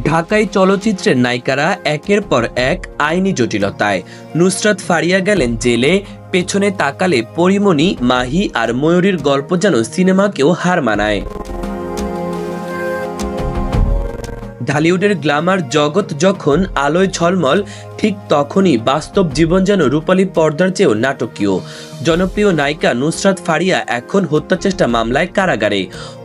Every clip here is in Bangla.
ঢাকাই চলচ্চিত্রের নায়িকারা একের পর এক আইনি জটিলতায়। নুসরাত ফারিয়া গেলেন জেলে, পেছনে তাকালে পরিমণি, মাহি আর ময়ূরীর গল্প যেন সিনেমাকেও হার মানায়। ঢালিউডের গ্ল্যামার জগৎ যখন আলোয় ঝলমল, ঠিক তখনই বাস্তব জীবন যেন রূপালী পর্দার চেয়েও নাটকীয়। জনপ্রিয় নায়িকা নুসরাত ফারিয়া এখন হত্যাচেষ্টা মামলায় কারাগারে।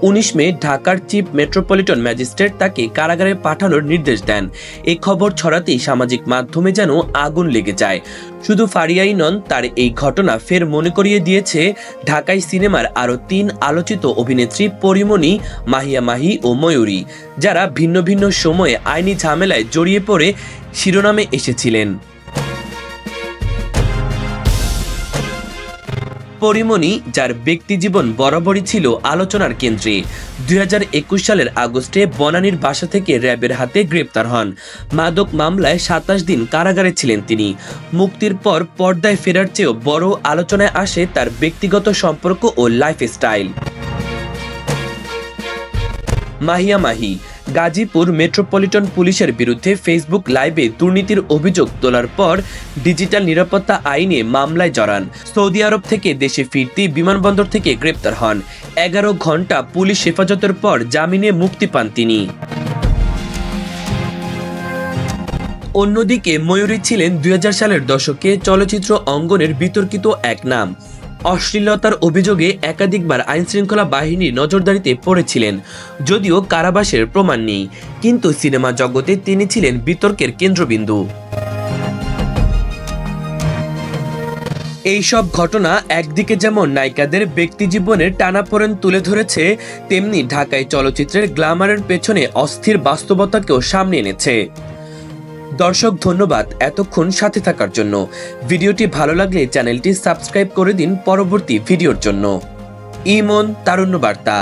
19 মে ঢাকার চিফ মেট্রোপলিটন ম্যাজিস্ট্রেট তাকে কারাগারে পাঠানোর নির্দেশ দেন। এই খবর ছড়াতেই সামাজিক মাধ্যমে যেন আগুন লেগে যায়। শুধু ফারিয়াই নন, তার এই ঘটনা ফের মনে করিয়ে দিয়েছে ঢাকাই সিনেমার আরও 3 আলোচিত অভিনেত্রী পরিমণি, মাহিয়া মাহি ও ময়ূরী, যারা ভিন্ন ভিন্ন সময়ে আইনি ঝামেলায় জড়িয়ে পড়ে শিরোনামে এসেছিলেন। পরিমণি, যার ব্যক্তিজীবন বরাবরই ছিল আলোচনার কেন্দ্রে, 2021 সালের আগস্টে বনানীর বাসা থেকে র্যাবের হাতে গ্রেপ্তার হন। মাদক মামলায় 27 দিন কারাগারে ছিলেন তিনি। মুক্তির পর পর্দায় ফেরার চেয়েও বড় আলোচনায় আসে তার ব্যক্তিগত সম্পর্ক ও লাইফস্টাইল। মাহিয়া মাহি গাজীপুর মেট্রোপলিটন পুলিশের বিরুদ্ধে ফেসবুক লাইভে দুর্নীতির অভিযোগ তোলার পর ডিজিটাল নিরাপত্তা আইনে মামলায় জড়ান। সৌদি আরব থেকে দেশে ফিরতেই বিমানবন্দর থেকে গ্রেপ্তার হন। 11 ঘন্টা পুলিশ হেফাজতের পর জামিনে মুক্তি পান তিনি। অন্যদিকে ময়ূরী ছিলেন 2000 সালের দশকে চলচ্চিত্র অঙ্গনের বিতর্কিত এক নাম। অশ্লীলতার অভিযোগে একাধিকবার আইনশৃঙ্খলা বাহিনীর নজরদারিতে পড়েছিলেন, যদিও কারাবাসের প্রমাণ নেই। কিন্তু সিনেমা জগতে তিনি ছিলেন বিতর্কের কেন্দ্রবিন্দু। এইসব ঘটনা একদিকে যেমন নায়িকাদের ব্যক্তিজীবনের টানাপোড়েন তুলে ধরেছে, তেমনি ঢাকাই চলচ্চিত্রের গ্ল্যামারের পেছনে অস্থির বাস্তবতাকেও সামনে এনেছে। দর্শক, ধন্যবাদ এতক্ষণ সাথে থাকার জন্য। ভিডিওটি ভালো লাগলে চ্যানেলটি সাবস্ক্রাইব করে দিন পরবর্তী ভিডিওর জন্য। ইমন তারুণ্য বার্তা।